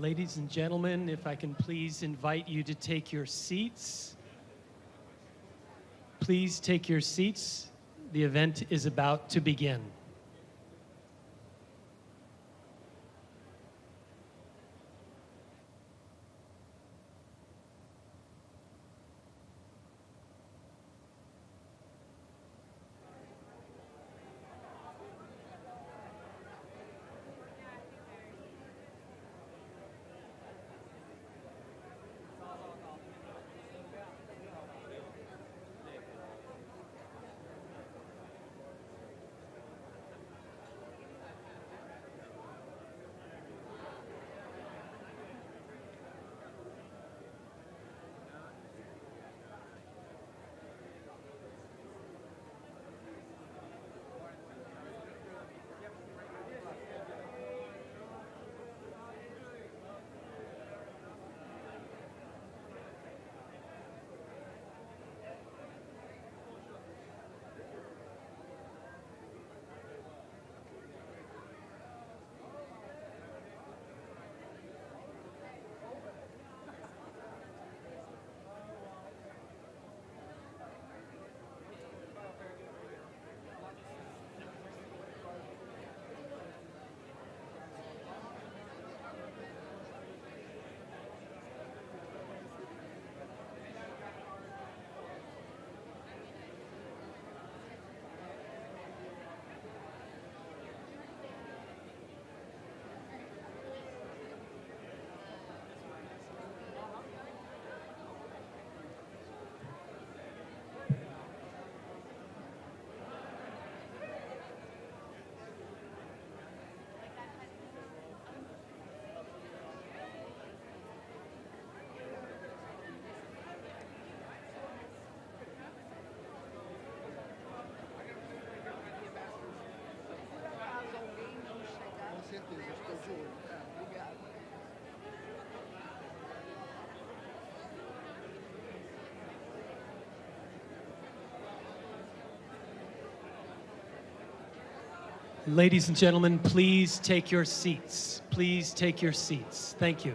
Ladies and gentlemen, if I can please invite you to take your seats. Please take your seats. The event is about to begin. Ladies and gentlemen, please take your seats. Please take your seats. Thank you.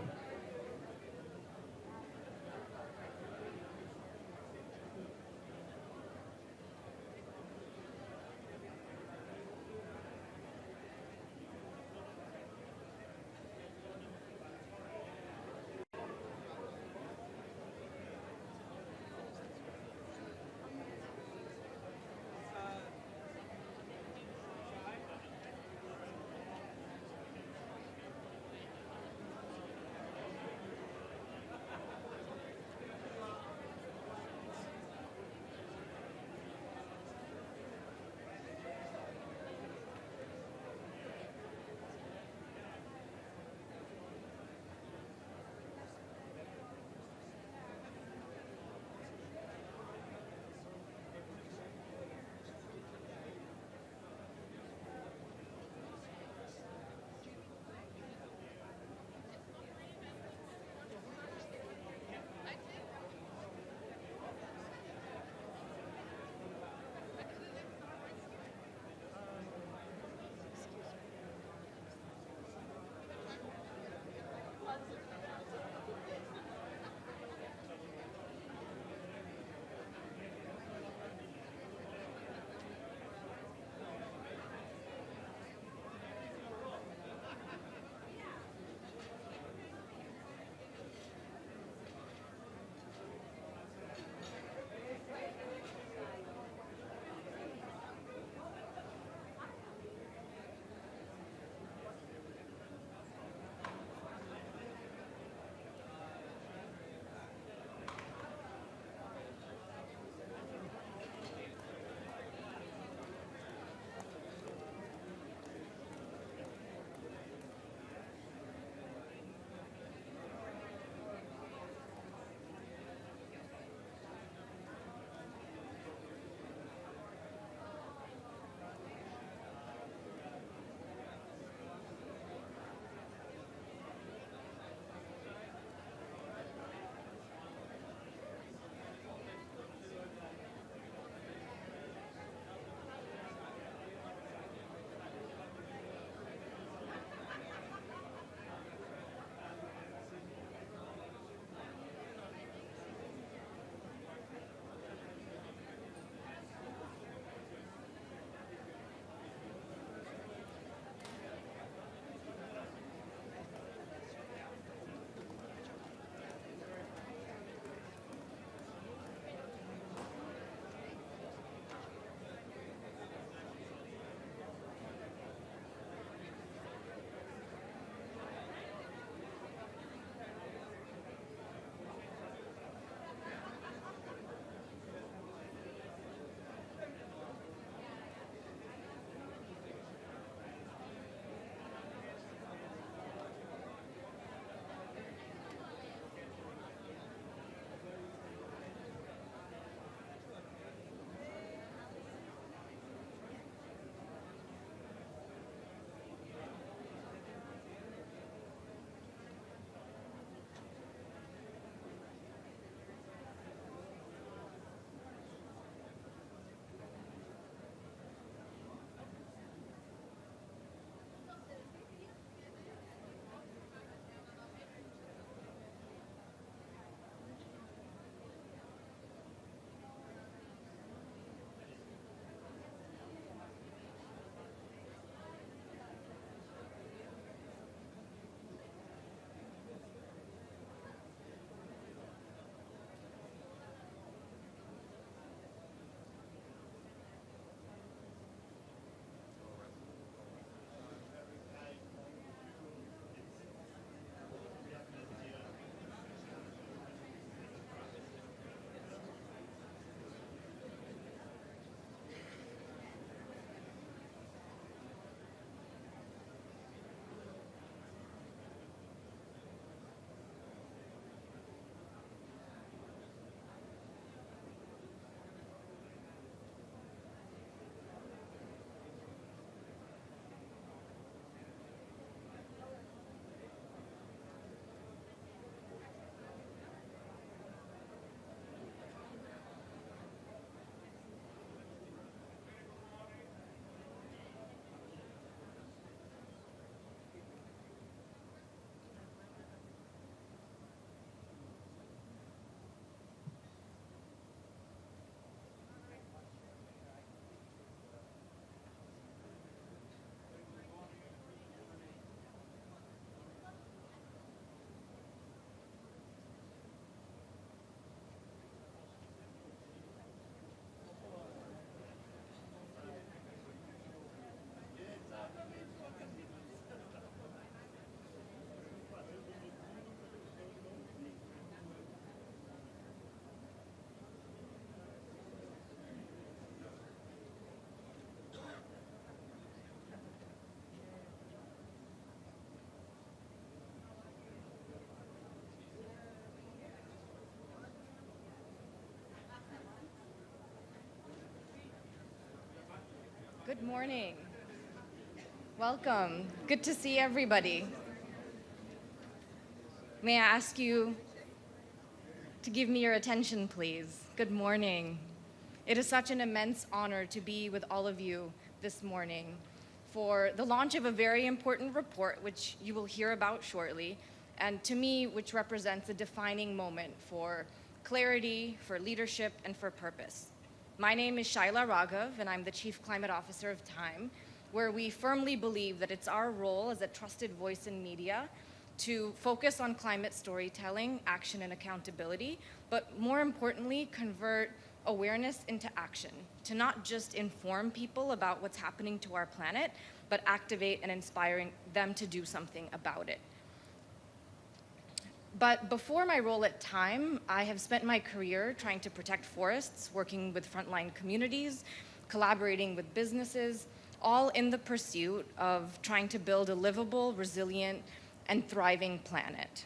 Good morning. Welcome. Good to see everybody. May I ask you to give me your attention, please? Good morning. It is such an immense honor to be with all of you this morning for the launch of a very important report, which you will hear about shortly, and to me, which represents a defining moment for clarity, for leadership, and for purpose. My name is Shaila Raghav, and I'm the Chief Climate Officer of Time, where we firmly believe that it's our role as a trusted voice in media to focus on climate storytelling, action, and accountability, but more importantly, convert awareness into action, to not just inform people about what's happening to our planet, but activate and inspiring them to do something about it. But before my role at Time, I have spent my career trying to protect forests, working with frontline communities, collaborating with businesses, all in the pursuit of trying to build a livable, resilient, and thriving planet.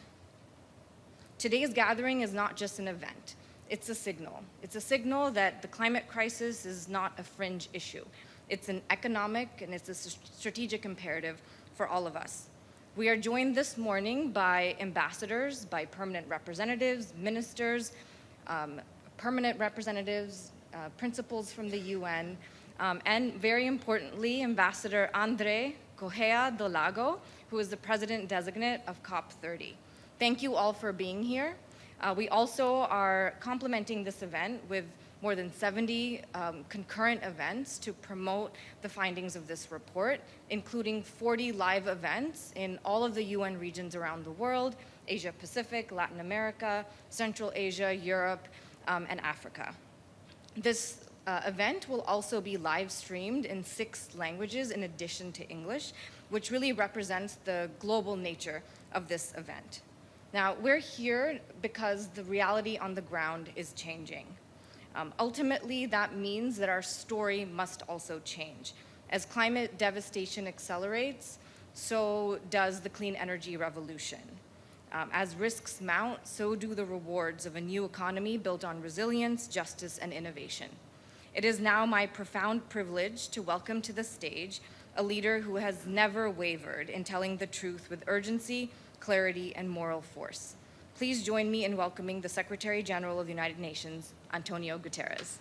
Today's gathering is not just an event, it's a signal. It's a signal that the climate crisis is not a fringe issue. It's an economic and it's a strategic imperative for all of us. We are joined this morning by ambassadors, by permanent representatives, ministers, permanent representatives, principals from the UN, and very importantly, Ambassador André Correa do Lago, who is the president-designate of COP30. Thank you all for being here. We also are complementing this event with more than 70 concurrent events to promote the findings of this report, including 40 live events in all of the UN regions around the world, Asia Pacific, Latin America, Central Asia, Europe, and Africa. This event will also be live streamed in 6 languages in addition to English, which really represents the global nature of this event. Now, we're here because the reality on the ground is changing. Ultimately, that means that our story must also change. As climate devastation accelerates, so does the clean energy revolution. As risks mount, so do the rewards of a new economy built on resilience, justice, and innovation. It is now my profound privilege to welcome to the stage a leader who has never wavered in telling the truth with urgency, clarity, and moral force. Please join me in welcoming the Secretary-General of the United Nations, António Guterres.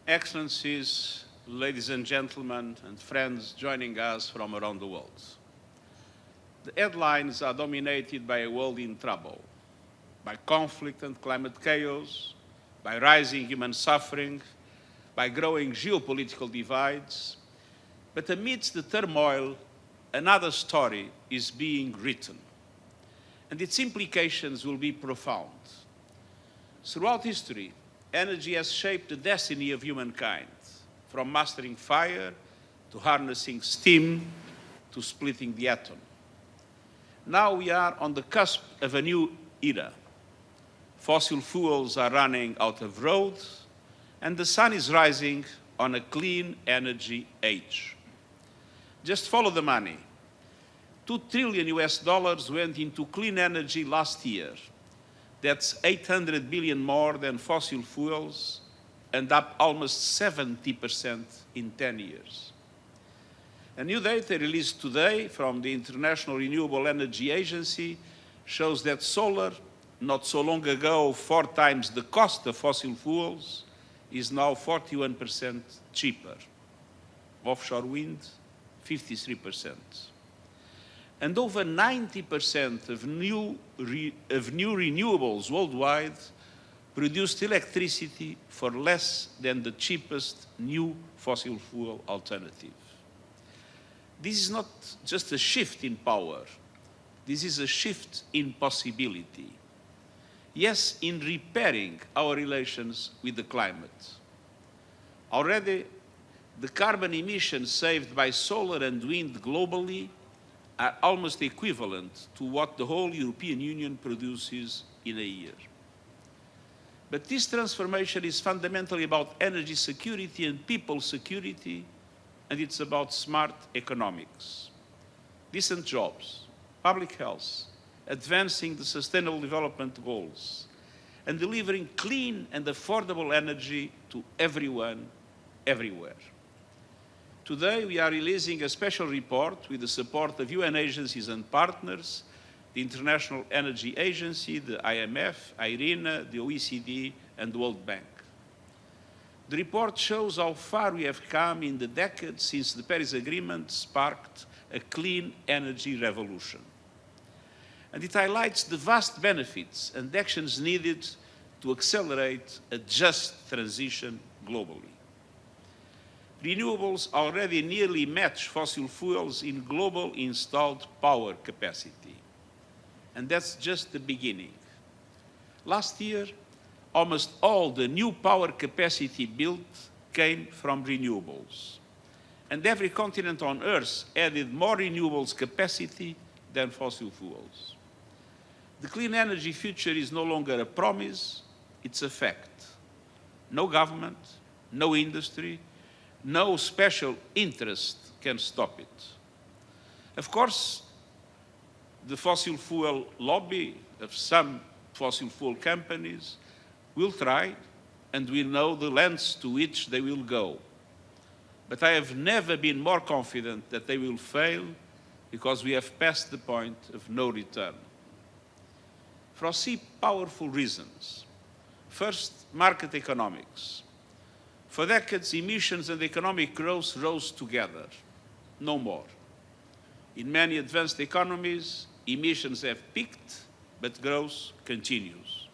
Excellencies, ladies and gentlemen, and friends joining us from around the world. The headlines are dominated by a world in trouble, by conflict and climate chaos, by rising human suffering, by growing geopolitical divides. But amidst the turmoil, another story is being written, and its implications will be profound. Throughout history, energy has shaped the destiny of humankind, from mastering fire to harnessing steam to splitting the atom. Now we are on the cusp of a new era. Fossil fuels are running out of road, and the sun is rising on a clean energy age. Just follow the money. $2 trillion went into clean energy last year. That's 800 billion more than fossil fuels and up almost 70% in 10 years. A new data released today from the International Renewable Energy Agency shows that solar, not so long ago 4 times the cost of fossil fuels, is now 41% cheaper. Offshore wind, 53%. And over 90% of new renewables worldwide produced electricity for less than the cheapest new fossil fuel alternative. This is not just a shift in power. This is a shift in possibility. Yes, in repairing our relations with the climate. Already, the carbon emissions saved by solar and wind globally are almost equivalent to what the whole European Union produces in a year. But this transformation is fundamentally about energy security and people security, and it's about smart economics. Decent jobs, public health, advancing the Sustainable Development Goals, and delivering clean and affordable energy to everyone, everywhere. Today, we are releasing a special report with the support of UN agencies and partners, the International Energy Agency, the IMF, IRENA, the OECD, and the World Bank. The report shows how far we have come in the decades since the Paris Agreement sparked a clean energy revolution. And it highlights the vast benefits and actions needed to accelerate a just transition globally. Renewables already nearly match fossil fuels in global installed power capacity. And that's just the beginning. Last year, almost all the new power capacity built came from renewables. And every continent on Earth added more renewables capacity than fossil fuels. The clean energy future is no longer a promise, it's a fact. No government, no industry, no special interest can stop it. Of course, the fossil fuel lobby of some fossil fuel companies will try, and we know the lengths to which they will go. But I have never been more confident that they will fail because we have passed the point of no return. For three powerful reasons. First, market economics. For decades, emissions and economic growth rose together, no more. In many advanced economies, emissions have peaked, but growth continues.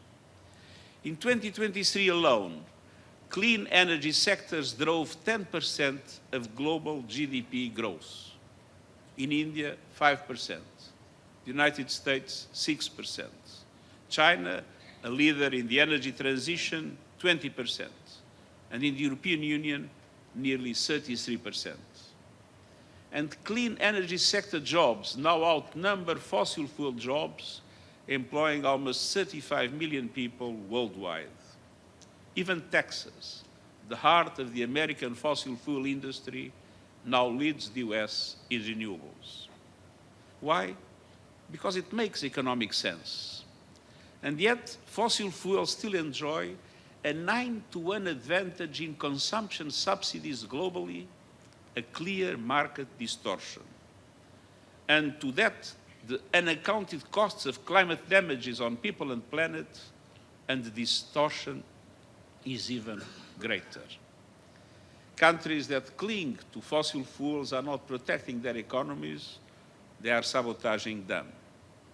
In 2023 alone, clean energy sectors drove 10% of global GDP growth. In India, 5%. The United States, 6%. China, a leader in the energy transition, 20%. And in the European Union, nearly 33%. And clean energy sector jobs now outnumber fossil fuel jobs, employing almost 35 million people worldwide. Even Texas, the heart of the American fossil fuel industry, now leads the US in renewables. Why? Because it makes economic sense. And yet, fossil fuels still enjoy a 9-to-1 advantage in consumption subsidies globally, a clear market distortion. And to that, the unaccounted costs of climate damages on people and planet, and the distortion is even greater. Countries that cling to fossil fuels are not protecting their economies, they are sabotaging them,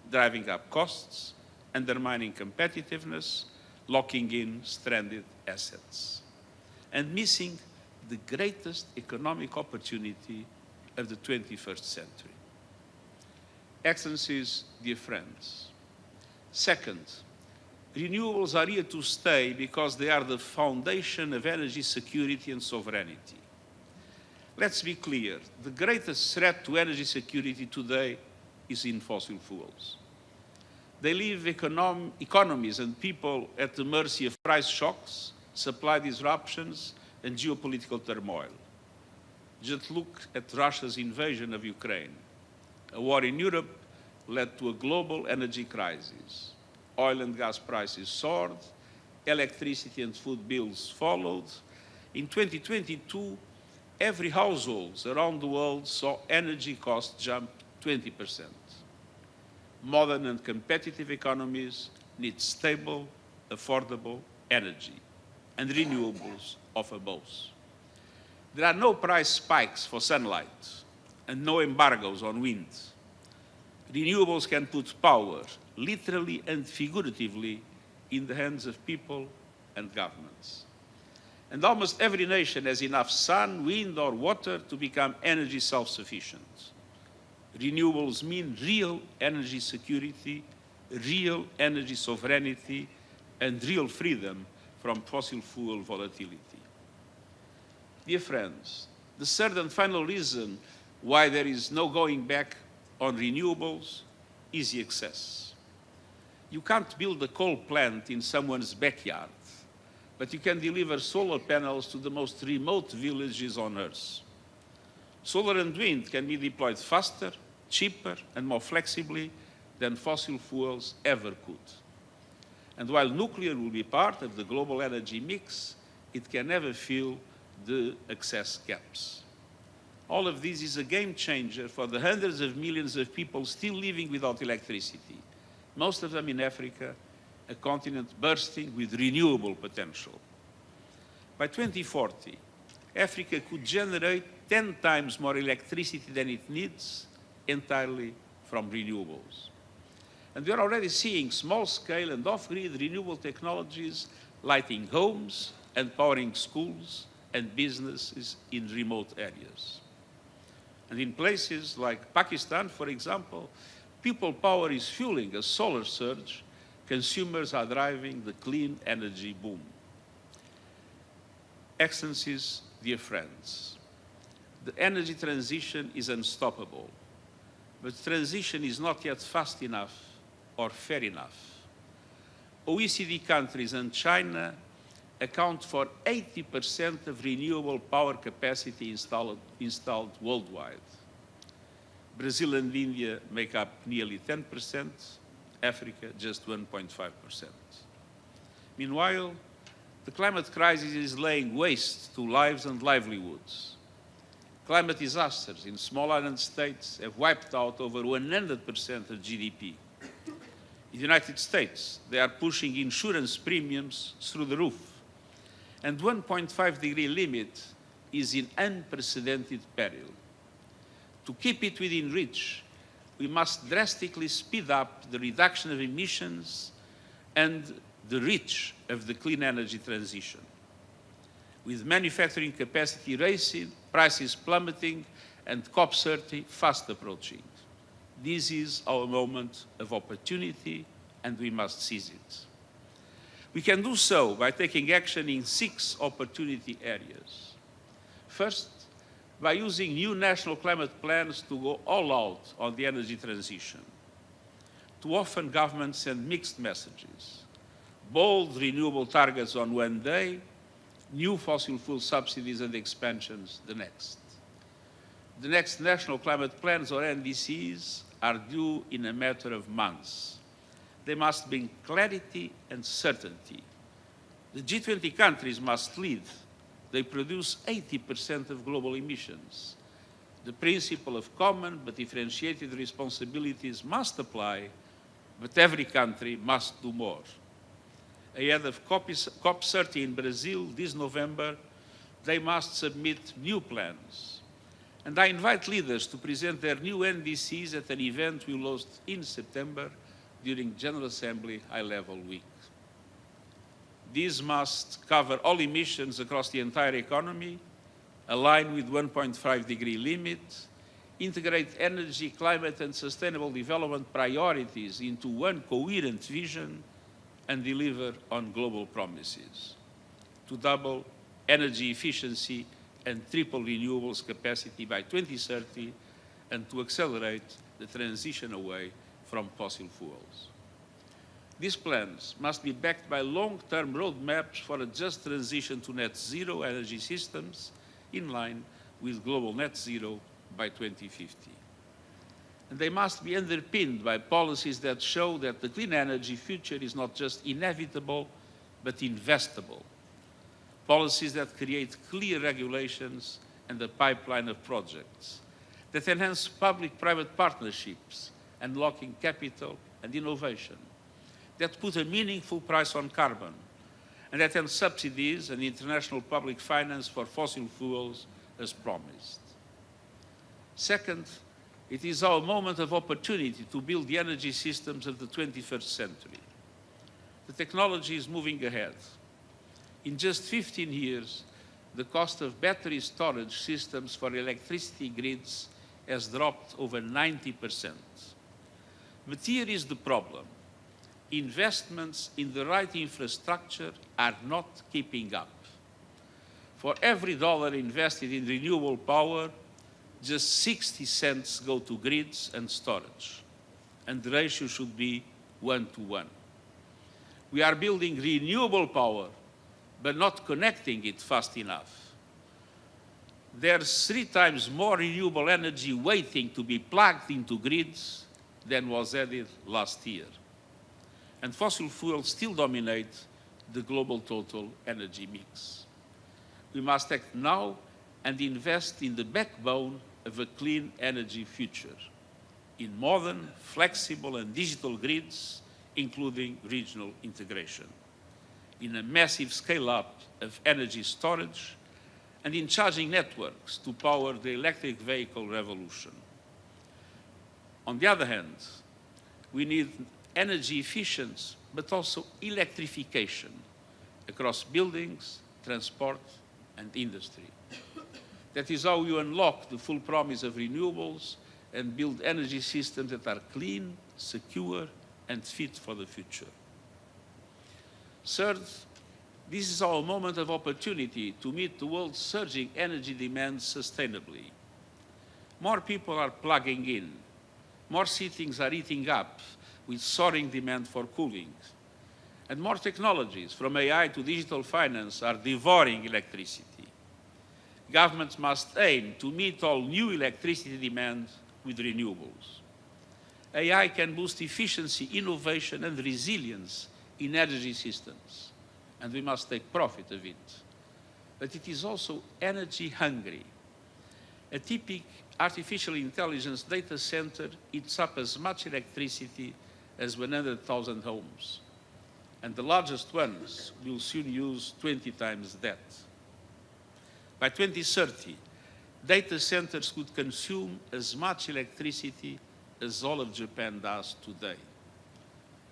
driving up costs, undermining competitiveness, locking in stranded assets, and missing the greatest economic opportunity of the 21st century. Excellencies, dear friends. Second, renewables are here to stay because they are the foundation of energy security and sovereignty. Let's be clear, the greatest threat to energy security today is in fossil fuels. They leave economies and people at the mercy of price shocks, supply disruptions, and geopolitical turmoil. Just look at Russia's invasion of Ukraine. A war in Europe led to a global energy crisis. Oil and gas prices soared, electricity and food bills followed. In 2022, every household around the world saw energy costs jump 20%. Modern and competitive economies need stable, affordable energy, and renewables offer both. There are no price spikes for sunlight and no embargoes on wind. Renewables can put power, literally and figuratively, in the hands of people and governments. And almost every nation has enough sun, wind, or water to become energy self-sufficient. Renewables mean real energy security, real energy sovereignty, and real freedom from fossil fuel volatility. Dear friends, the third and final reason why there is no going back on renewables is the access. You can't build a coal plant in someone's backyard, but you can deliver solar panels to the most remote villages on Earth. Solar and wind can be deployed faster, cheaper and more flexibly than fossil fuels ever could. And while nuclear will be part of the global energy mix, it can never fill the access gaps. All of this is a game changer for the hundreds of millions of people still living without electricity, most of them in Africa, a continent bursting with renewable potential. By 2040, Africa could generate 10 times more electricity than it needs entirely from renewables. And we are already seeing small-scale and off-grid renewable technologies lighting homes and powering schools and businesses in remote areas. And in places like Pakistan, for example, people power is fueling a solar surge. Consumers are driving the clean energy boom. Excellencies, dear friends, the energy transition is unstoppable, but transition is not yet fast enough or fair enough. OECD countries and China account for 80% of renewable power capacity installed worldwide. Brazil and India make up nearly 10%, Africa just 1.5%. Meanwhile, the climate crisis is laying waste to lives and livelihoods. Climate disasters in small island states have wiped out over 100% of GDP. In the United States, they are pushing insurance premiums through the roof. And 1.5-degree limit is in unprecedented peril. To keep it within reach, we must drastically speed up the reduction of emissions and the reach of the clean energy transition. With manufacturing capacity racing, prices plummeting, and COP30 fast approaching. This is our moment of opportunity, and we must seize it. We can do so by taking action in 6 opportunity areas. First, by using new national climate plans to go all out on the energy transition. Too often, governments send mixed messages. Bold renewable targets on one day, new fossil fuel subsidies and expansions the next. The next national climate plans, or NDCs, are due in a matter of months. They must bring clarity and certainty. The G20 countries must lead. They produce 80% of global emissions. The principle of common but differentiated responsibilities must apply, but every country must do more. Ahead of COP30 in Brazil this November, they must submit new plans. And I invite leaders to present their new NDCs at an event we will host in September during General Assembly High-Level Week. These must cover all emissions across the entire economy, align with 1.5-degree limit, integrate energy, climate, and sustainable development priorities into one coherent vision, and deliver on global promises to double energy efficiency and triple renewables capacity by 2030, and to accelerate the transition away from fossil fuels. These plans must be backed by long-term roadmaps for a just transition to net zero energy systems in line with global net zero by 2050. And they must be underpinned by policies that show that the clean energy future is not just inevitable, but investable. Policies that create clear regulations and a pipeline of projects, that enhance public-private partnerships, unlocking capital and innovation, that put a meaningful price on carbon, and that end subsidies and international public finance for fossil fuels as promised. Second, it is our moment of opportunity to build the energy systems of the 21st century. The technology is moving ahead. In just 15 years, the cost of battery storage systems for electricity grids has dropped over 90%. But here is the problem. Investments in the right infrastructure are not keeping up. For every dollar invested in renewable power, just 60 cents go to grids and storage, and the ratio should be 1-to-1. We are building renewable power, but not connecting it fast enough. there's 3 times more renewable energy waiting to be plugged into grids than was added last year. And fossil fuels still dominate the global total energy mix. We must act now and invest in the backbone of a clean energy future, in modern, flexible and digital grids, including regional integration, in a massive scale-up of energy storage, and in charging networks to power the electric vehicle revolution. On the other hand, we need energy efficiency, but also electrification across buildings, transport, and industry. That is how you unlock the full promise of renewables and build energy systems that are clean, secure, and fit for the future. Third, this is our moment of opportunity to meet the world's surging energy demand sustainably. More people are plugging in. More cities are eating up with soaring demand for cooling. And more technologies, from AI to digital finance, are devouring electricity. Governments must aim to meet all new electricity demand with renewables. AI can boost efficiency, innovation, and resilience in energy systems, and we must take profit of it. But it is also energy hungry. A typical artificial intelligence data center eats up as much electricity as 100,000 homes, and the largest ones will soon use 20 times that. By 2030, data centers could consume as much electricity as all of Japan does today.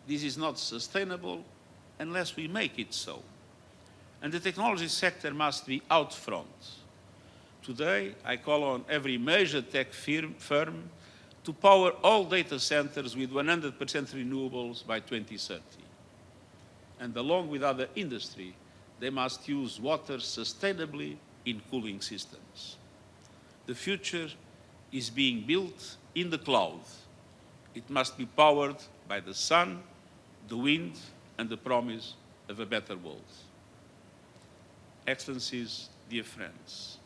This is not sustainable unless we make it so. And the technology sector must be out front. Today, I call on every major tech firm to power all data centers with 100% renewables by 2030. And along with other industry, they must use water sustainably in cooling systems. The future is being built in the cloud. It must be powered by the sun, the wind, and the promise of a better world. Excellencies, dear friends,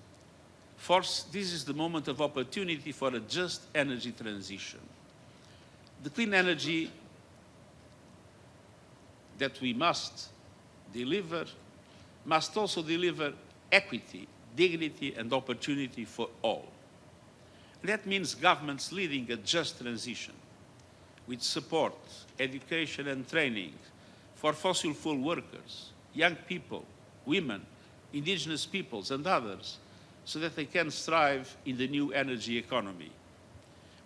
first, this is the moment of opportunity for a just energy transition. The clean energy that we must deliver must also deliver equity, dignity, and opportunity for all. That means governments leading a just transition with support, education, and training for fossil fuel workers, young people, women, indigenous peoples, and others, so that they can thrive in the new energy economy.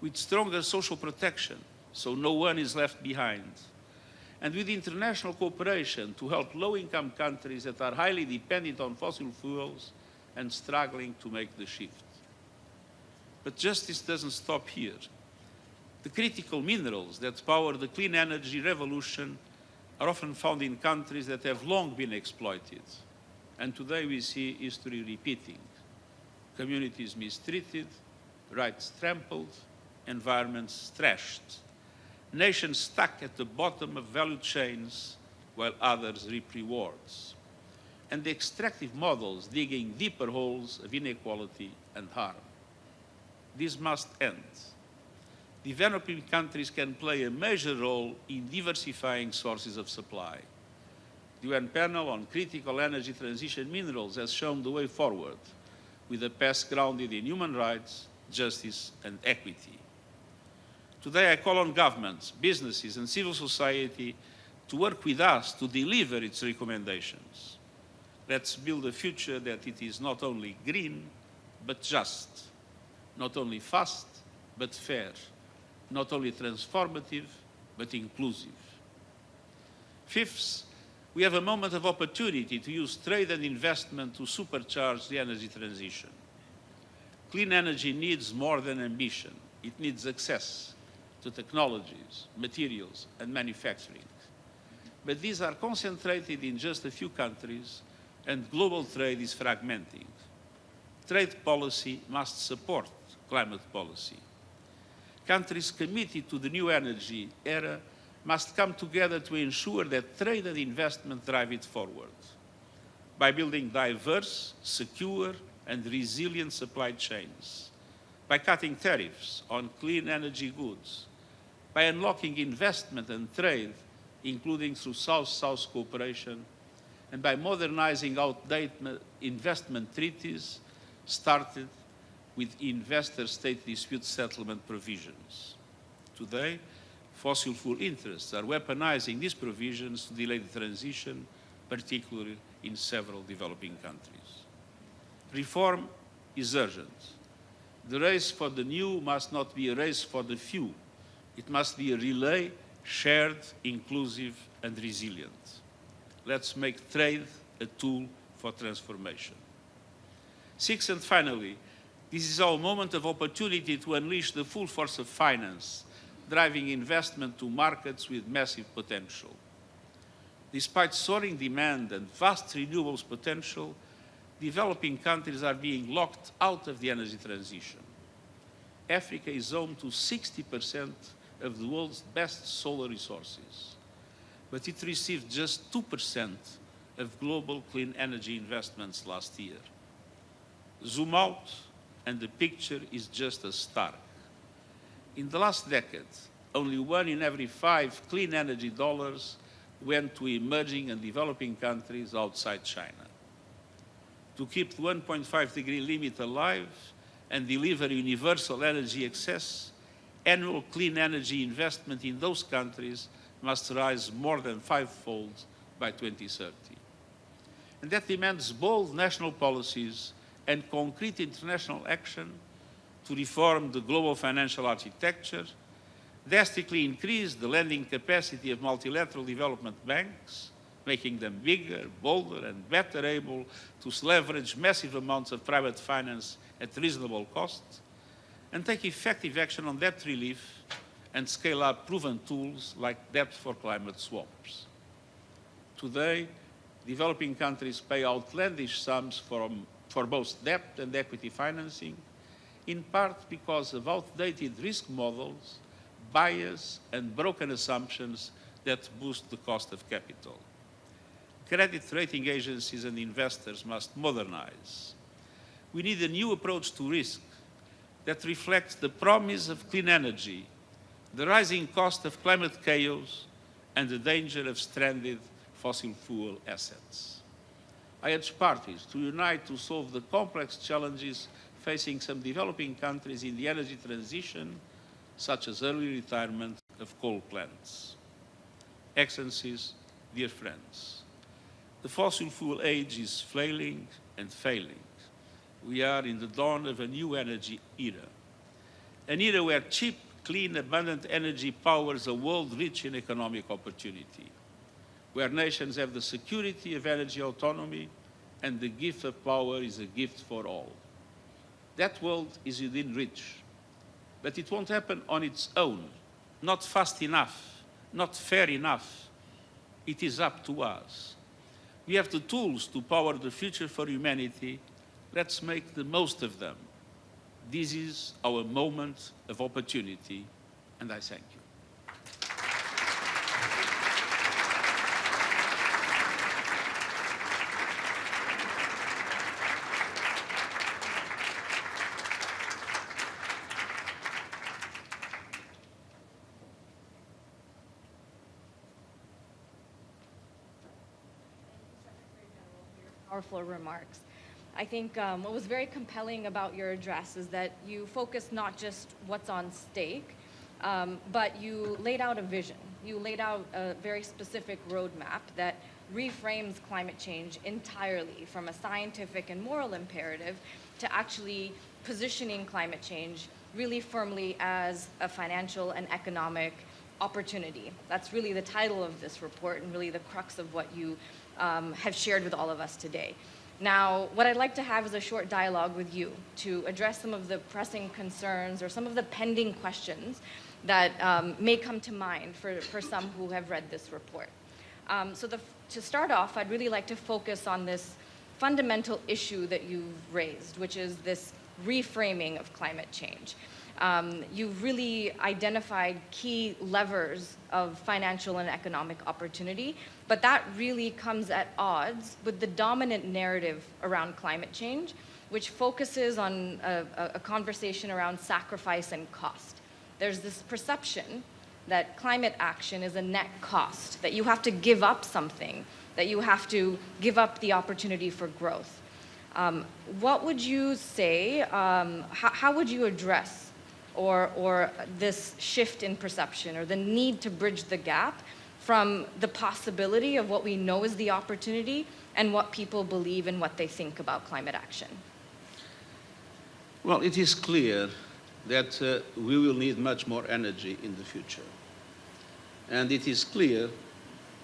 With stronger social protection, so no one is left behind. And with international cooperation to help low-income countries that are highly dependent on fossil fuels and struggling to make the shift. But justice doesn't stop here. The critical minerals that power the clean energy revolution are often found in countries that have long been exploited. And today we see history repeating. Communities mistreated, rights trampled, environments trashed. Nations stuck at the bottom of value chains while others reap rewards. And the extractive models digging deeper holes of inequality and harm. This must end. Developing countries can play a major role in diversifying sources of supply. The UN panel on critical energy transition minerals has shown the way forward, with a path grounded in human rights, justice, and equity. Today, I call on governments, businesses, and civil society to work with us to deliver its recommendations. Let's build a future that it is not only green, but just, not only fast, but fair, not only transformative, but inclusive. Fifth, we have a moment of opportunity to use trade and investment to supercharge the energy transition. Clean energy needs more than ambition. It needs access to technologies, materials, and manufacturing. But these are concentrated in just a few countries, and global trade is fragmenting. Trade policy must support climate policy. Countries committed to the new energy era must come together to ensure that trade and investment drive it forward. By building diverse, secure, and resilient supply chains, by cutting tariffs on clean energy goods, by unlocking investment and trade, including through South-South cooperation, and by modernizing outdated investment treaties started with investor-state dispute settlement provisions. Today, fossil fuel interests are weaponizing these provisions to delay the transition, particularly in several developing countries. Reform is urgent. The race for the new must not be a race for the few. It must be a relay, shared, inclusive, and resilient. Let's make trade a tool for transformation. Sixth and finally, this is our moment of opportunity to unleash the full force of finance, driving investment to markets with massive potential. Despite soaring demand and vast renewables potential, developing countries are being locked out of the energy transition. Africa is home to 60% of the world's best solar resources, but it received just 2% of global clean energy investments last year. Zoom out, and the picture is just as stark. In the last decade, only 1 in every 5 clean energy dollars went to emerging and developing countries outside China. To keep the 1.5-degree limit alive and deliver universal energy access, annual clean energy investment in those countries must rise more than 5-fold by 2030. And that demands bold national policies and concrete international action to reform the global financial architecture, drastically increase the lending capacity of multilateral development banks, making them bigger, bolder, and better able to leverage massive amounts of private finance at reasonable cost, and take effective action on debt relief and scale up proven tools like debt for climate swaps. Today, developing countries pay outlandish sums for both debt and equity financing, in part because of outdated risk models, bias, and broken assumptions that boost the cost of capital. Credit rating agencies and investors must modernize. We need a new approach to risk that reflects the promise of clean energy, the rising cost of climate chaos, and the danger of stranded fossil fuel assets. I urge parties to unite to solve the complex challenges facing some developing countries in the energy transition, such as early retirement of coal plants. Excellencies, dear friends, the fossil fuel age is flailing and failing. We are in the dawn of a new energy era, an era where cheap, clean, abundant energy powers a world rich in economic opportunity, where nations have the security of energy autonomy and the gift of power is a gift for all. That world is within reach, but it won't happen on its own, not fast enough, not fair enough. It is up to us. We have the tools to power the future for humanity. Let's make the most of them. This is our moment of opportunity, and I thank you. Powerful remarks. I think what was very compelling about your address is that you focused not just what's on stake, but you laid out a vision. You laid out a very specific roadmap that reframes climate change entirely from a scientific and moral imperative to actually positioning climate change really firmly as a financial and economic opportunity. That's really the title of this report and really the crux of what you have shared with all of us today. Now, what I'd like to have is a short dialogue with you to address some of the pressing concerns or some of the pending questions that may come to mind for some who have read this report. To start off, I'd really like to focus on this fundamental issue that you've raised, which is this reframing of climate change. You've really identified key levers of financial and economic opportunity, but that really comes at odds with the dominant narrative around climate change, which focuses on a conversation around sacrifice and cost. There's this perception that climate action is a net cost, that you have to give up something, that you have to give up the opportunity for growth. What would you say, how would you address or this shift in perception or the need to bridge the gap from the possibility of what we know is the opportunity and what people believe and what they think about climate action? Well, it is clear that we will need much more energy in the future. And it is clear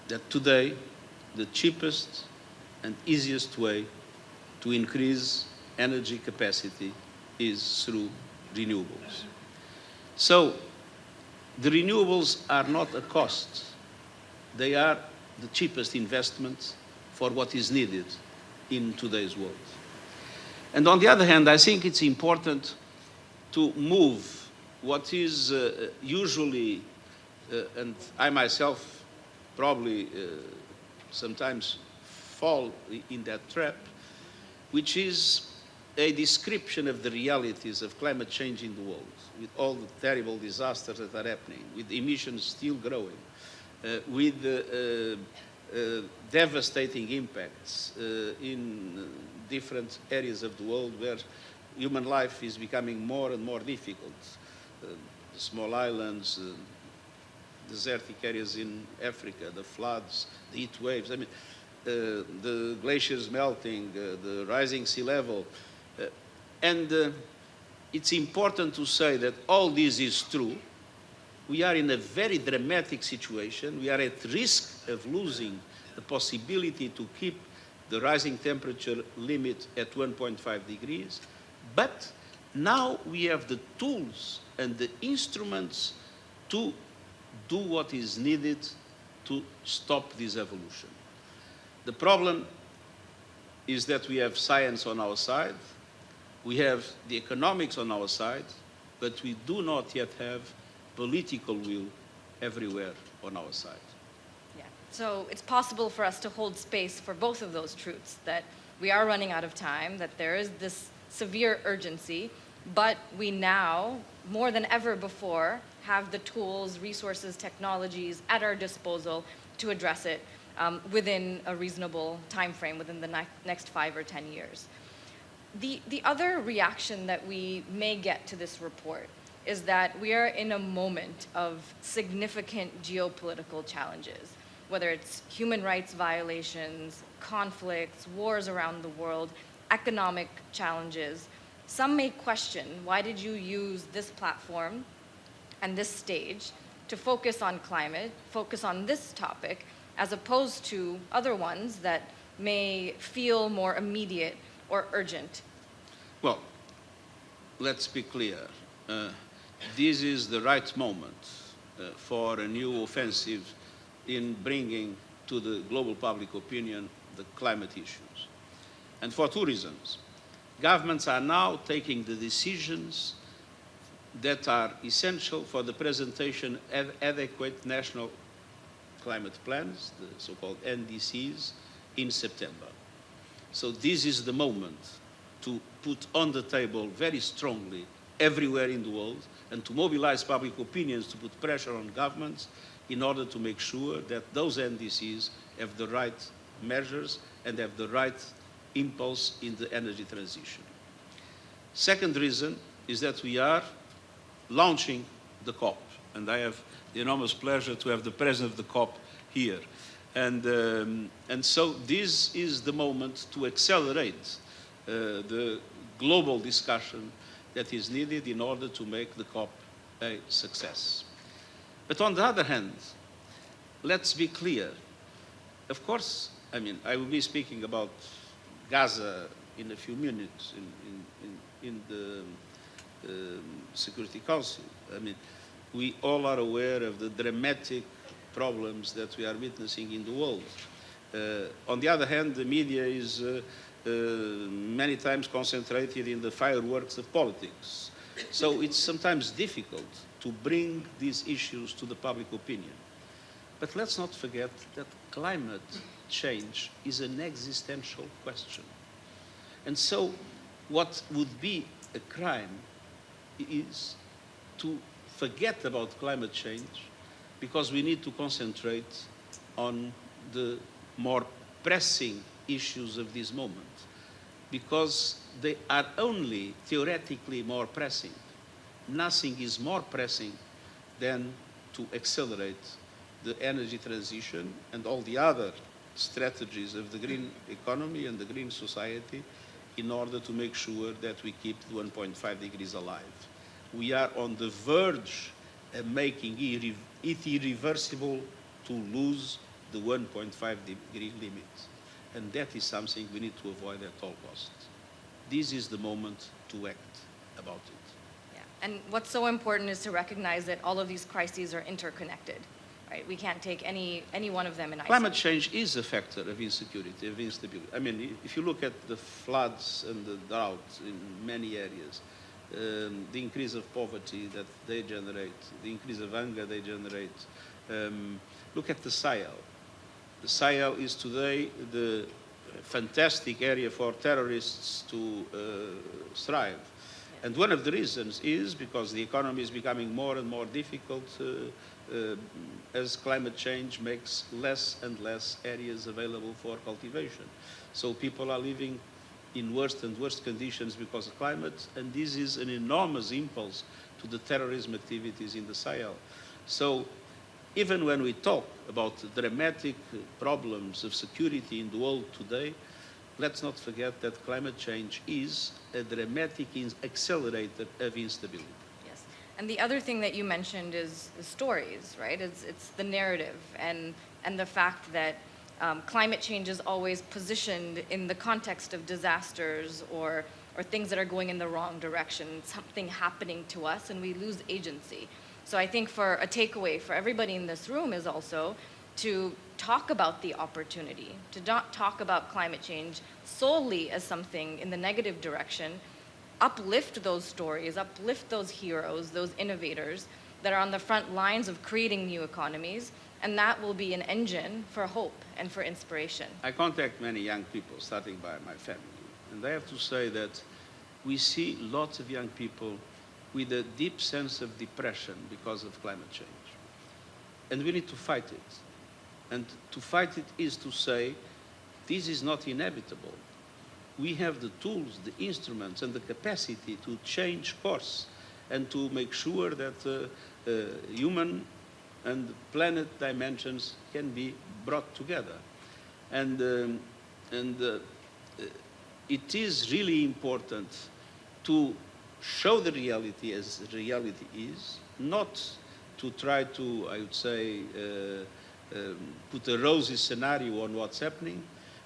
that today the cheapest and easiest way to increase energy capacity is through renewables. So the renewables are not a cost. They are the cheapest investment for what is needed in today's world. And on the other hand, I think it's important to move what is usually, and I myself probably sometimes fall in that trap, which is a description of the realities of climate change in the world, with all the terrible disasters that are happening, with emissions still growing, with devastating impacts in different areas of the world where human life is becoming more and more difficult. The small islands, desertic areas in Africa, the floods, the heat waves, I mean, the glaciers melting, the rising sea level. And it's important to say that all this is true. We are in a very dramatic situation. We are at risk of losing the possibility to keep the rising temperature limit at 1.5 degrees. But now we have the tools and the instruments to do what is needed to stop this evolution. The problem is that we have science on our side, we have the economics on our side, but we do not yet have political will everywhere on our side. Yeah. So it's possible for us to hold space for both of those truths, that we are running out of time, that there is this severe urgency, but we now, more than ever before, have the tools, resources, technologies at our disposal to address it within a reasonable time frame, within the next 5 or 10 years. The other reaction that we may get to this report is that we are in a moment of significant geopolitical challenges, whether it's human rights violations, conflicts, wars around the world, economic challenges. Some may question, why did you use this platform and this stage to focus on climate, focus on this topic, as opposed to other ones that may feel more immediate or urgent? Well, let's be clear. This is the right moment for a new offensive in bringing to the global public opinion the climate issues. And for two reasons. Governments are now taking the decisions that are essential for the presentation of adequate national climate plans, the so-called NDCs, in September. So this is the moment to put on the table very strongly everywhere in the world and to mobilize public opinions to put pressure on governments in order to make sure that those NDCs have the right measures and have the right impulse in the energy transition. Second reason is that we are launching the COP, and I have the enormous pleasure to have the president of the COP here. And so this is the moment to accelerate the global discussion that is needed in order to make the COP a success. But on the other hand, let's be clear. Of course, I mean, I will be speaking about Gaza in a few minutes in the Security Council. I mean, we all are aware of the dramatic problems that we are witnessing in the world. On the other hand, the media is many times concentrated in the fireworks of politics. So it's sometimes difficult to bring these issues to the public opinion. But let's not forget that climate change is an existential question. And so what would be a crime is to forget about climate change, because we need to concentrate on the more pressing issues of this moment, because they are only theoretically more pressing. Nothing is more pressing than to accelerate the energy transition and all the other strategies of the green economy and the green society in order to make sure that we keep the 1.5 degrees alive. We are on the verge of making it irreversible to lose the 1.5 degree limit. And that is something we need to avoid at all costs. This is the moment to act about it. Yeah. And what's so important is to recognize that all of these crises are interconnected. Right? We can't take any one of them in isolation. Climate change is a factor of insecurity, of instability. I mean, if you look at the floods and the drought in many areas, the increase of poverty that they generate, the increase of hunger they generate. Look at the Sahel. The Sahel is today the fantastic area for terrorists to thrive. And one of the reasons is because the economy is becoming more and more difficult as climate change makes less and less areas available for cultivation. So people are living in worse and worse conditions because of climate, and this is an enormous impulse to the terrorism activities in the Sahel. So even when we talk about dramatic problems of security in the world today, let's not forget that climate change is a dramatic accelerator of instability. Yes, and the other thing that you mentioned is stories, right? It's the narrative and the fact that climate change is always positioned in the context of disasters or things that are going in the wrong direction, something happening to us, and we lose agency. So I think for a takeaway for everybody in this room is also to talk about the opportunity, to not talk about climate change solely as something in the negative direction, uplift those stories, uplift those heroes, those innovators that are on the front lines of creating new economies, and that will be an engine for hope and for inspiration. I contact many young people, starting by my family, and I have to say that we see lots of young people with a deep sense of depression because of climate change. And we need to fight it. And to fight it is to say, this is not inevitable. We have the tools, the instruments, and the capacity to change course and to make sure that human and planet dimensions can be brought together. And it is really important to show the reality as the reality is, not to try to, I would say, put a rosy scenario on what's happening,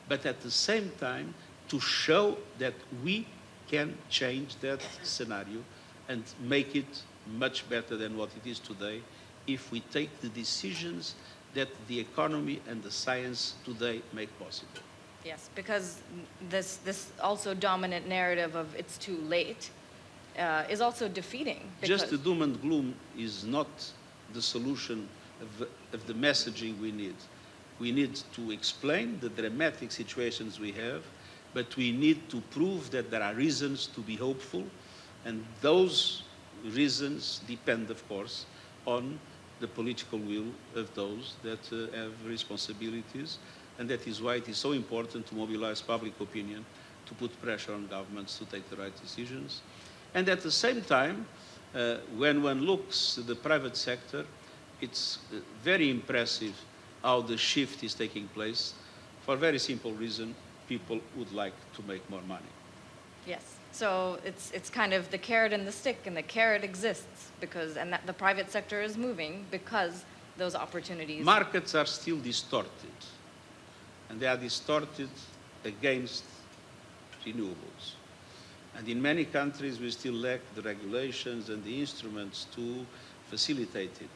but at the same time to show that we can change that scenario and make it much better than what it is today if we take the decisions that the economy and the science today make possible. Yes, because this also dominant narrative of it's too late is also defeating. Just the doom and gloom is not the solution of the messaging we need. We need to explain the dramatic situations we have, but we need to prove that there are reasons to be hopeful, and those reasons depend, of course, on the political will of those that have responsibilities, and that is why it is so important to mobilize public opinion, to put pressure on governments to take the right decisions. And at the same time, when one looks at the private sector, it's very impressive how the shift is taking place. For a very simple reason, people would like to make more money. Yes, so it's kind of the carrot and the stick, and the carrot exists because, and that the private sector is moving because those opportunities. Markets are still distorted, and they are distorted against renewables. And in many countries, we still lack the regulations and the instruments to facilitate it.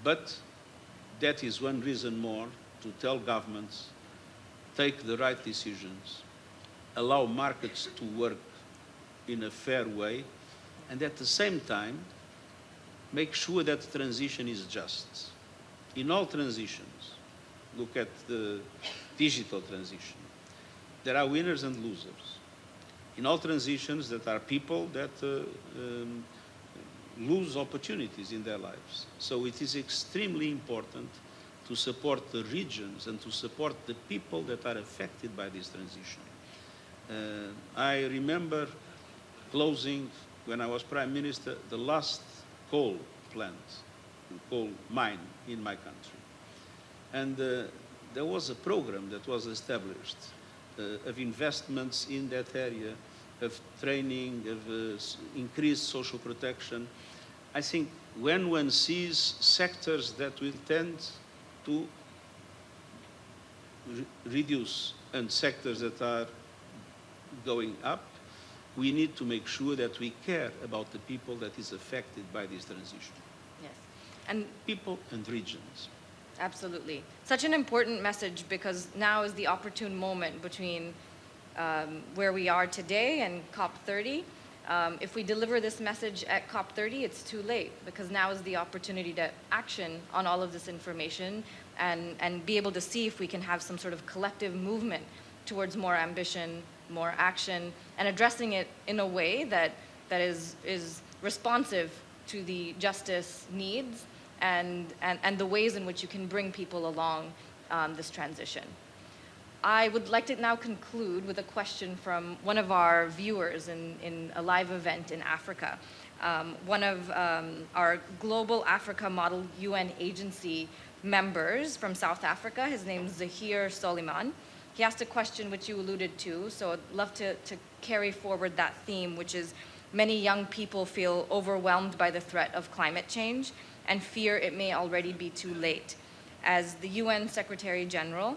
But that is one reason more to tell governments, take the right decisions, allow markets to work in a fair way, and at the same time, make sure that the transition is just. In all transitions, look at the digital transition. There are winners and losers. in all transitions that are people that lose opportunities in their lives. So it is extremely important to support the regions and to support the people that are affected by this transition. I remember closing, when I was Prime Minister, the last coal plant, coal mine in my country. And there was a program that was established of investments in that area, of training, of increased social protection. I think when one sees sectors that will tend to reduce and sectors that are going up, we need to make sure that we care about the people that is affected by this transition. Yes. And people and regions. absolutely. Such an important message, because now is the opportune moment between where we are today and COP30. If we deliver this message at COP30, it's too late, because now is the opportunity to action on all of this information and be able to see if we can have some sort of collective movement towards more ambition, more action, and addressing it in a way that is responsive to the justice needs and the ways in which you can bring people along this transition. I would like to now conclude with a question from one of our viewers in a live event in Africa. One of our Global Africa Model UN Agency members from South Africa, his name is Zahir Soliman. He asked a question which you alluded to, so I'd love to carry forward that theme, which is many young people feel overwhelmed by the threat of climate change and fear it may already be too late. As the UN Secretary-General,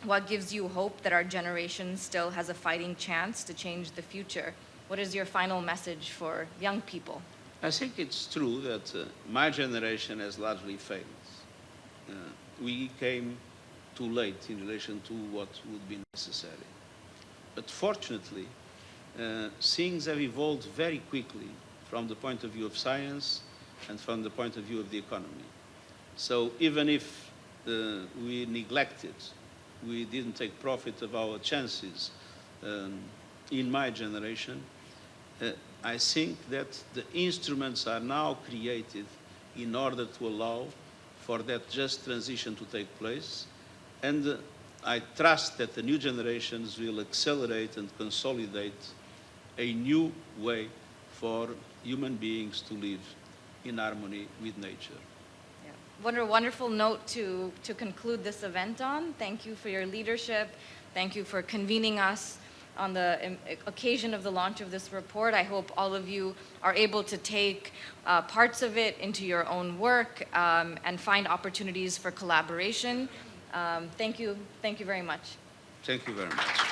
what gives you hope that our generation still has a fighting chance to change the future? What is your final message for young people? I think it's true that my generation has largely failed. We came too late in relation to what would be necessary. But fortunately, things have evolved very quickly from the point of view of science and from the point of view of the economy. So even if we neglected, we didn't take profit of our chances in my generation, I think that the instruments are now created in order to allow for that just transition to take place. And I trust that the new generations will accelerate and consolidate a new way for human beings to live in harmony with nature. Yeah. What a wonderful note to conclude this event on. Thank you for your leadership. Thank you for convening us on the occasion of the launch of this report. I hope all of you are able to take parts of it into your own work and find opportunities for collaboration. Thank you very much. Thank you very much.